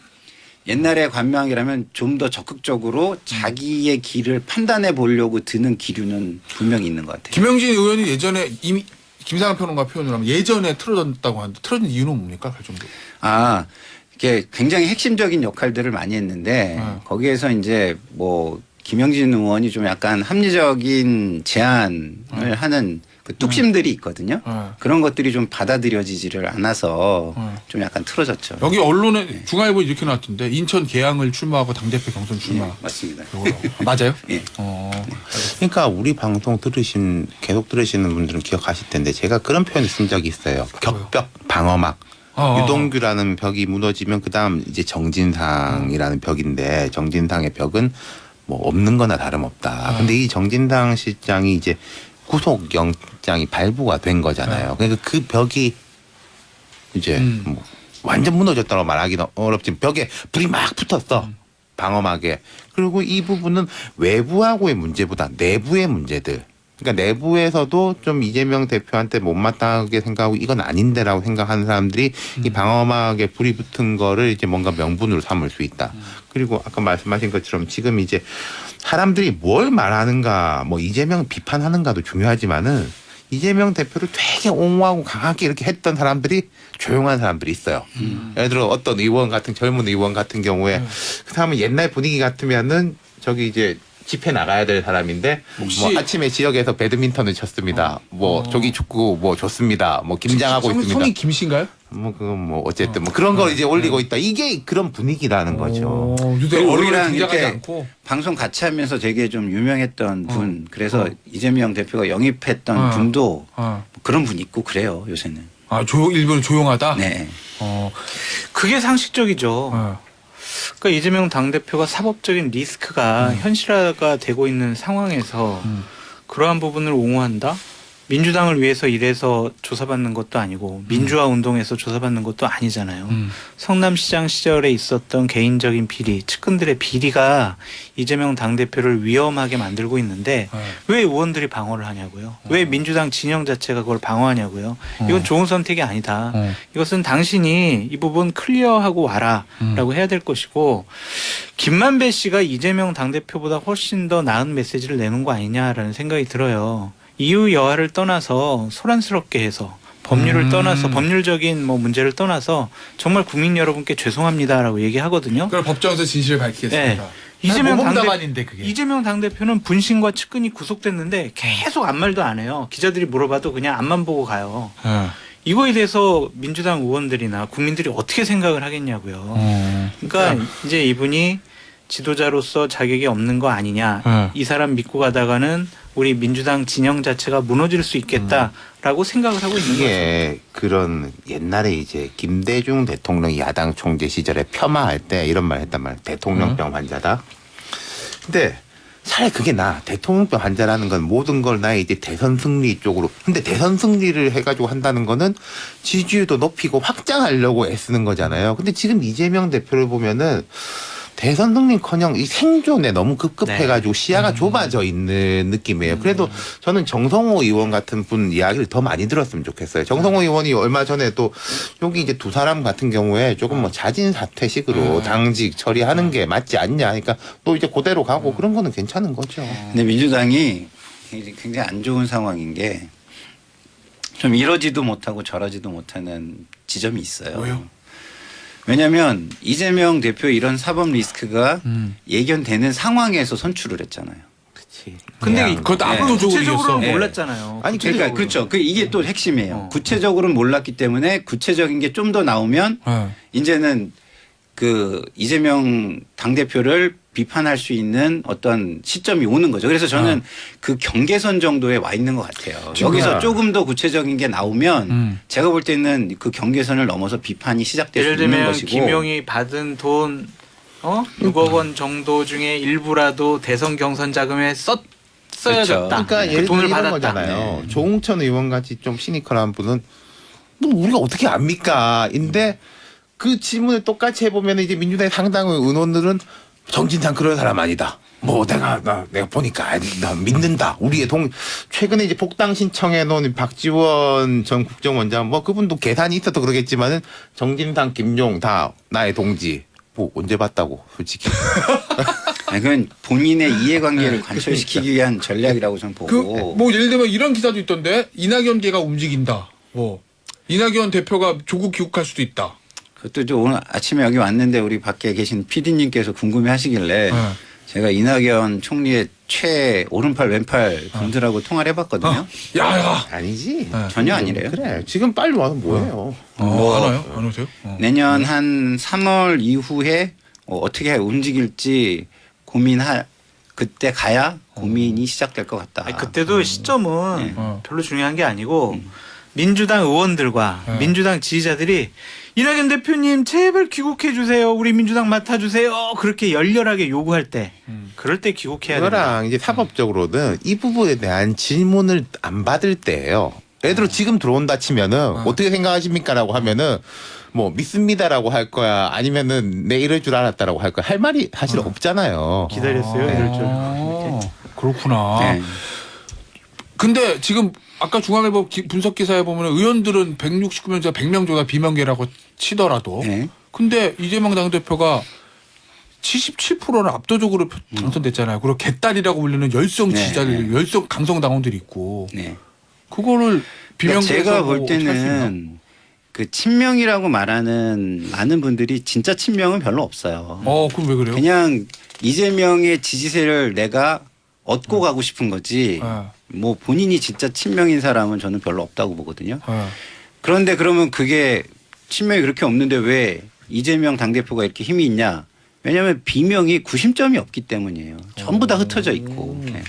옛날에 관망이라면 좀 더 적극적으로 자기의 길을 판단해 보려고 드는 기류는 분명히 있는 것 같아요. 김영진 의원이 예전에 이미 김상현 평론가 표현으로 하면 예전에 틀어졌다고 하는데 틀어진 이유는 뭡니까? 그 정도. 이게 굉장히 핵심적인 역할들을 많이 했는데 거기에서 이제 뭐 김영진 의원이 좀 약간 합리적인 제안을 하는 그 뚝심들이 있거든요. 그런 것들이 좀 받아들여지지를 않아서 좀 약간 틀어졌죠. 여기 언론에 중앙일보 이렇게 나왔던데 인천 계양을 출마하고 당대표 경선 출마. 예, 맞습니다. 맞아요? 예. 그러니까 우리 방송 계속 들으시는 분들은 기억하실 텐데 제가 그런 표현을 쓴 적이 있어요. 격벽 방어막. 유동규라는 벽이 무너지면 그다음 이제 정진상이라는 벽인데 정진상의 벽은 뭐 없는 거나 다름없다. 근데 이 정진상 실장이 이제 구속 영장이 발부가 된 거잖아요. 그러니까 그 벽이 이제 뭐 완전 무너졌다고 말하기는 어렵지만 벽에 불이 막 붙었어. 방어막에. 그리고 이 부분은 외부하고의 문제보다 내부의 문제들. 그러니까 내부에서도 좀 이재명 대표한테 못마땅하게 생각하고 이건 아닌데라고 생각하는 사람들이 이 방어막에 불이 붙은 거를 이제 뭔가 명분으로 삼을 수 있다. 그리고 아까 말씀하신 것처럼 지금 이제 사람들이 뭘 말하는가 뭐 이재명 비판하는가도 중요하지만은 이재명 대표를 되게 옹호하고 강하게 이렇게 했던 사람들이 조용한 사람들이 있어요. 예를 들어 어떤 의원 같은 젊은 의원 같은 경우에 그 사람은 옛날 분위기 같으면은 저기 이제 집회 나가야 될 사람인데 혹시 뭐 아침에 지역에서 배드민턴을 쳤습니다. 뭐 조기 축구 뭐 좋습니다. 뭐 김장하고 있습니다. 성이 김씨인가요? 뭐 그건 뭐 어쨌든 뭐 그런 걸 이제 올리고 있다. 이게 그런 분위기라는 거죠. 요새 그리고 언론에 우리랑 등장하지 이렇게 않고. 방송 같이 하면서 되게 좀 유명했던 분 그래서 이재명 대표가 영입했던 분도 그런 분 있고 그래요 요새는. 일본은 조용하다? 네. 그게 상식적이죠. 그러니까 이재명 당대표가 사법적인 리스크가 현실화가 되고 있는 상황에서 그러한 부분을 옹호한다? 민주당을 위해서 일해서 조사받는 것도 아니고 민주화 운동에서 조사받는 것도 아니잖아요. 성남시장 시절에 있었던 개인적인 비리, 측근들의 비리가 이재명 당대표를 위험하게 만들고 있는데 왜 의원들이 방어를 하냐고요. 왜 민주당 진영 자체가 그걸 방어하냐고요. 이건 좋은 선택이 아니다. 이것은 당신이 이 부분 클리어하고 와라라고 해야 될 것이고 김만배 씨가 이재명 당대표보다 훨씬 더 나은 메시지를 내는 거 아니냐라는 생각이 들어요. 이유 여하를 떠나서 소란스럽게 해서 법률을 떠나서 법률적인 뭐 문제를 떠나서 정말 국민 여러분께 죄송합니다라고 얘기하거든요. 그럼 법정에서 진실을 밝히겠습니다. 네. 모범답안인데 그게. 이재명 당대표는 분신과 측근이 구속됐는데 계속 아무 말도 안 해요. 기자들이 물어봐도 그냥 앞만 보고 가요. 이거에 대해서 민주당 의원들이나 국민들이 어떻게 생각을 하겠냐고요. 그러니까 이제 이분이 지도자로서 자격이 없는 거 아니냐. 이 사람 믿고 가다가는 우리 민주당 진영 자체가 무너질 수 있겠다라고 생각을 하고 있는 거죠. 이게 그런 옛날에 이제 김대중 대통령이 야당 총재 시절에 폄하할 때 이런 말 했단 말이에요. 대통령병 환자다. 근데 차라리 그게 대통령병 환자라는 건 모든 걸 나의 이제 대선 승리 쪽으로. 근데 대선 승리를 해가지고 한다는 거는 지지율도 높이고 확장하려고 애쓰는 거잖아요. 근데 지금 이재명 대표를 보면은 대선 승리커녕 이 생존에 너무 급급해가지고 시야가 좁아져 있는 느낌이에요. 그래도 저는 정성호 의원 같은 분 이야기를 더 많이 들었으면 좋겠어요. 정성호 의원이 얼마 전에 또 여기 이제 두 사람 같은 경우에 조금 뭐 자진 사퇴식으로 당직 처리하는 게 맞지 않냐. 그러니까 또 이제 그대로 가고 그런 거는 괜찮은 거죠. 근데 민주당이 굉장히 안 좋은 상황인 게 좀 이러지도 못하고 저러지도 못하는 지점이 있어요. 왜요? 왜냐하면 이재명 대표 이런 사법 리스크가 예견되는 상황에서 선출을 했잖아요. 그렇지. 근데 그것도 압도적으로 구체적으로는 이겼어. 몰랐잖아요. 아니 그러니까 그렇죠. 이게 또 핵심이에요. 구체적으로는 몰랐기 때문에 구체적인 게 좀 더 나오면 이제는 그 이재명 당대표를 비판할 수 있는 어떤 시점이 오는 거죠. 그래서 저는 그 경계선 정도에 와 있는 것 같아요. 여기서 조금 더 구체적인 게 나오면 제가 볼 때는 그 경계선을 넘어서 비판이 시작될 수 예를 있는 들면 것이고. 김용이 받은 돈 6억 원 정도 중에 일부라도 대선 경선 자금에 써야겠다. 그러니까 그 예를 들어 돈을 이런 받았다. 거잖아요. 조홍천 의원 같이 좀 시니컬한 분은 뭐 우리가 어떻게 압니까? 인데 그 질문을 똑같이 해보면 이제 민주당의 상당 의원들은 정진상 그런 사람 아니다. 뭐 내가 보니까 나 믿는다. 우리의 최근에 이제 복당 신청해 놓은 박지원 전 국정원장 뭐 그분도 계산이 있어서 그러겠지만은 정진상 김용 다 나의 동지. 뭐 언제 봤다고 솔직히. 아니, 그건 본인의 이해관계를 관철시키기 위한 전략이라고 저는 보고. 뭐 예를 들면 이런 기사도 있던데 이낙연계가 움직인다. 뭐 이낙연 대표가 조국 귀국할 수도 있다. 그것도 저 오늘 아침에 여기 왔는데 우리 밖에 계신 PD님께서 궁금해 하시길래 제가 이낙연 총리의 최 오른팔 왼팔 분들하고 통화를 해봤거든요. 야야. 아니지. 전혀 아니래요. 그래. 지금 빨리 와서 뭐해요. 안 와요? 안 오세요? 내년 한 3월 이후에 어떻게 움직일지 그때 가야 고민이 시작될 것 같다. 아니, 그때도 시점은 네. 별로 중요한 게 아니고 민주당 의원들과 민주당 지지자들이 이낙연 대표님 제발 귀국해 주세요. 우리 민주당 맡아주세요. 그렇게 열렬하게 요구할 때 그럴 때 귀국해야 된다. 그거랑 이제 사법적으로는 이 부분에 대한 질문을 안 받을 때예요. 예를 들어 지금 들어온다 치면은 어떻게 생각하십니까라고 하면은 뭐 믿습니다라고 할 거야 아니면은 내 이럴 줄 알았다라고 할 거야 할 말이 사실 없잖아요. 기다렸어요. 이럴 줄. 그렇구나. 네. 근데 지금 아까 중앙일보 분석 기사에 보면 의원들은 169명 중 100명 조가 비명계라고 치더라도 네. 근데 이재명 당대표가 77%는 압도적으로 당선됐잖아요. 그리고 개딸이라고 불리는 열성 지지자들, 열성 강성 당원들이 있고 네. 그거를 비명계에서 제가 볼 어떻게 할수 있나? 때는 그 친명이라고 말하는 많은 분들이 진짜 친명은 별로 없어요. 그럼 왜 그래요? 그냥 이재명의 지지세를 내가 얻고 가고 싶은 거지. 뭐 본인이 진짜 친명인 사람은 저는 별로 없다고 보거든요. 그런데 그러면 그게 친명이 그렇게 없는데 왜 이재명 당대표가 이렇게 힘이 있냐? 왜냐하면 비명이 구심점이 없기 때문이에요. 전부 다 흩어져 있고. 네.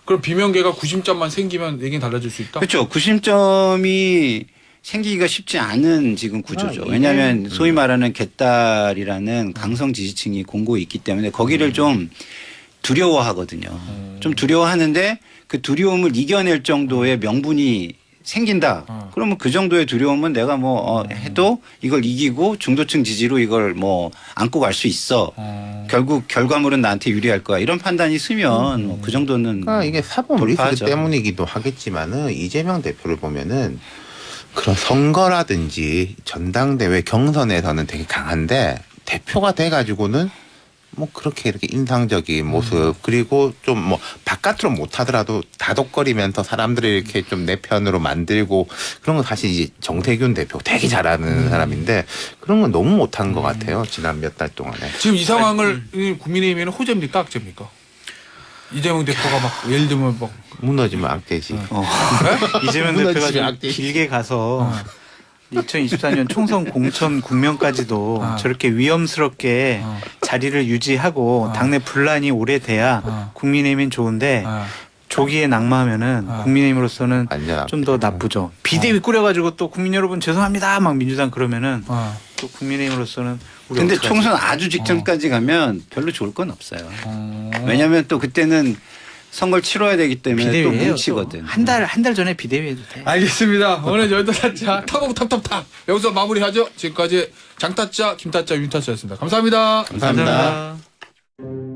그럼 비명계가 90점만 생기면 얘기는 달라질 수 있다? 그렇죠. 구심점이 생기기가 쉽지 않은 지금 구조죠. 왜냐하면 소위 말하는 개딸이라는 강성 지지층이 공고히 있기 때문에 거기를 좀 두려워하거든요. 좀 두려워하는데 그 두려움을 이겨낼 정도의 명분이 생긴다. 그러면 그 정도의 두려움은 내가 뭐 해도 이걸 이기고 중도층 지지로 이걸 뭐 안고 갈 수 있어. 결국 결과물은 나한테 유리할 거야. 이런 판단이 있으면 뭐그 정도는 그러니까 이게 사법 리스크 돌파하죠. 때문이기도 하겠지만은 이재명 대표를 보면은 그런 선거라든지 전당대회 경선에서는 되게 강한데 대표가 돼가지고는 뭐 그렇게 이렇게 인상적인 모습 그리고 좀 뭐 바깥으로 못하더라도 다독거리면서 사람들을 이렇게 좀 내 편으로 만들고 그런 건 사실 이제 정세균 대표 되게 잘하는 사람인데 그런 건 너무 못한 것 같아요 지난 몇 달 동안에. 지금 이 상황을 국민의힘에는 호재입니까 악재입니까? 이재명 대표가 막 예를 들면 막 무너지면 악재지. 이재명 대표가 무너지면 좀 악재지. 길게 가서 2024년 총선 공천 국면까지도 아. 저렇게 위험스럽게 어. 자리를 유지하고 아. 당내 분란이 오래돼야 아. 국민의힘은 좋은데 아. 조기에 낙마하면은 아. 국민의힘으로서는 완전 좀 더 나쁘죠. 비대위 꾸려가지고 또 국민 여러분 죄송합니다 막 민주당 그러면은 아. 또 국민의힘으로서는 우리 근데 어떡하지? 총선 아주 직전까지 가면 별로 좋을 건 없어요. 어. 왜냐하면 또 그때는 선거를 치러야 되기 때문에 또 비대위예요. 뭉치거든. 한 달 전에 비대위 해도 돼. 알겠습니다. 오늘 여기서 자 타고 탑탑탑 여기서 마무리하죠. 지금까지 장타짜, 김타짜, 윤타짜였습니다. 감사합니다. 감사합니다. 감사합니다.